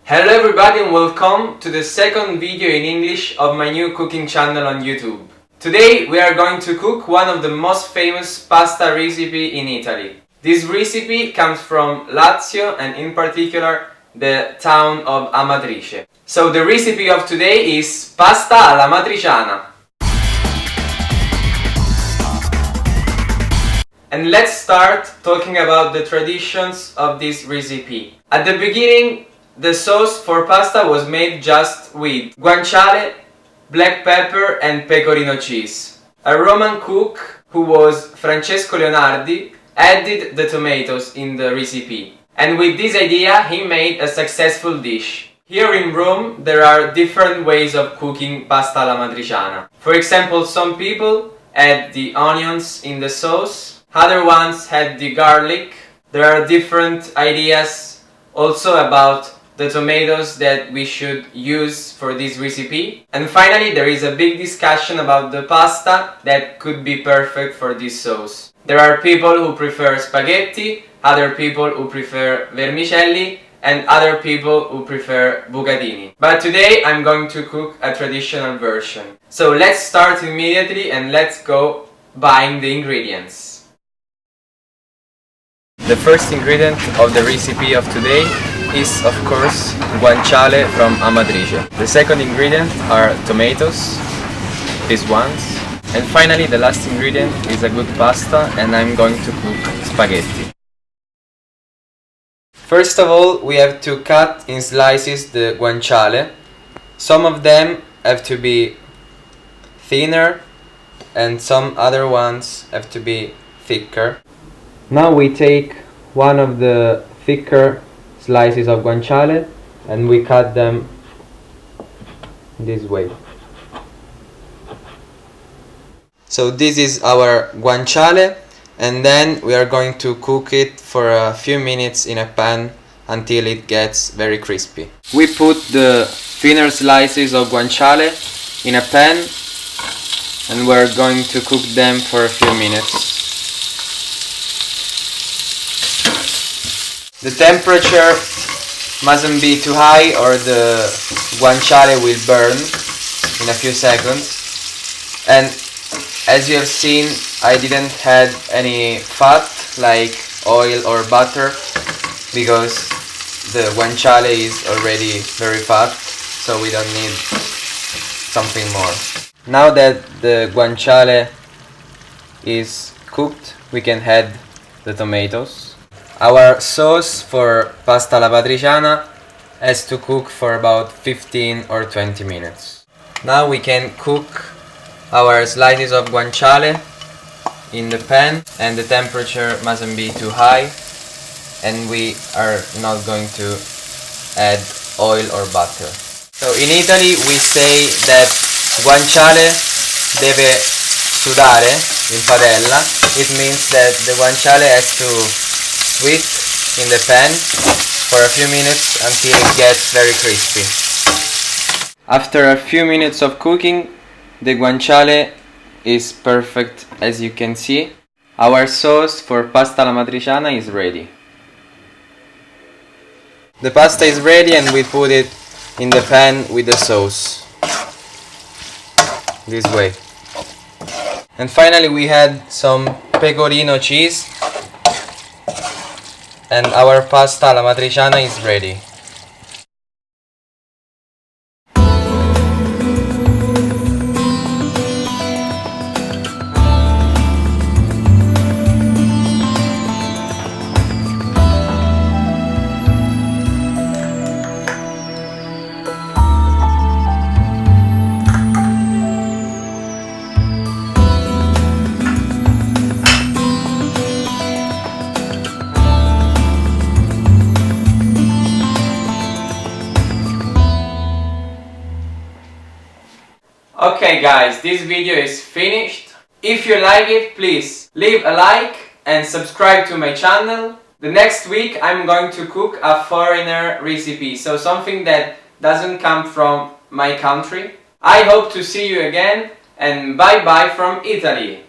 Hello everybody and welcome to the second video in English of my new cooking channel on YouTube. Today we are going to cook one of the most famous pasta recipe in Italy. This recipe comes from Lazio and in particular the town of Amatrice. So the recipe of today is pasta alla matriciana. And let's start talking about the traditions of this recipe. At the beginning, the sauce for pasta was made just with guanciale, black pepper and pecorino cheese. A Roman cook, who was Francesco Leonardi, added the tomatoes in the recipe. And with this idea, he made a successful dish. Here in Rome, there are different ways of cooking pasta alla matriciana. For example, some people add the onions in the sauce, other ones add the garlic. There are different ideas also about the tomatoes that we should use for this recipe. And finally, there is a big discussion about the pasta that could be perfect for this sauce. There are people who prefer spaghetti, other people who prefer vermicelli, and other people who prefer bucatini. But today I'm going to cook a traditional version. So let's start immediately and let's go buying the ingredients. The first ingredient of the recipe of today is, of course, guanciale from Amatrice. The second ingredient are tomatoes, these ones. And finally, the last ingredient is a good pasta, and I'm going to cook spaghetti. First of all, we have to cut in slices the guanciale. Some of them have to be thinner, and some other ones have to be thicker. Now we take one of the thicker slices of guanciale and we cut them this way. So this is our guanciale, and then we are going to cook it for a few minutes in a pan until it gets very crispy. We put the thinner slices of guanciale in a pan and we're going to cook them for a few minutes. The temperature mustn't be too high or the guanciale will burn in a few seconds. And as you have seen, I didn't add any fat like oil or butter because the guanciale is already very fat, so we don't need something more. Now that the guanciale is cooked, we can add the tomatoes. Our sauce for pasta alla matriciana has to cook for about 15 or 20 minutes. Now we can cook our slices of guanciale in the pan, and the temperature mustn't be too high, and we are not going to add oil or butter. So in Italy we say that guanciale deve sudare in padella. It means that the guanciale has to sweet in the pan for a few minutes until it gets very crispy. After a few minutes of cooking, the guanciale is perfect, as you can see. Our sauce for pasta alla matriciana is ready. The pasta is ready and we put it in the pan with the sauce. This way. And finally we add some pecorino cheese. And our pasta alla matriciana is ready. Okay guys, this video is finished. If you like it, please leave a like and subscribe to my channel. The next week I'm going to cook a foreigner recipe, so something that doesn't come from my country. I hope to see you again, and bye bye from Italy.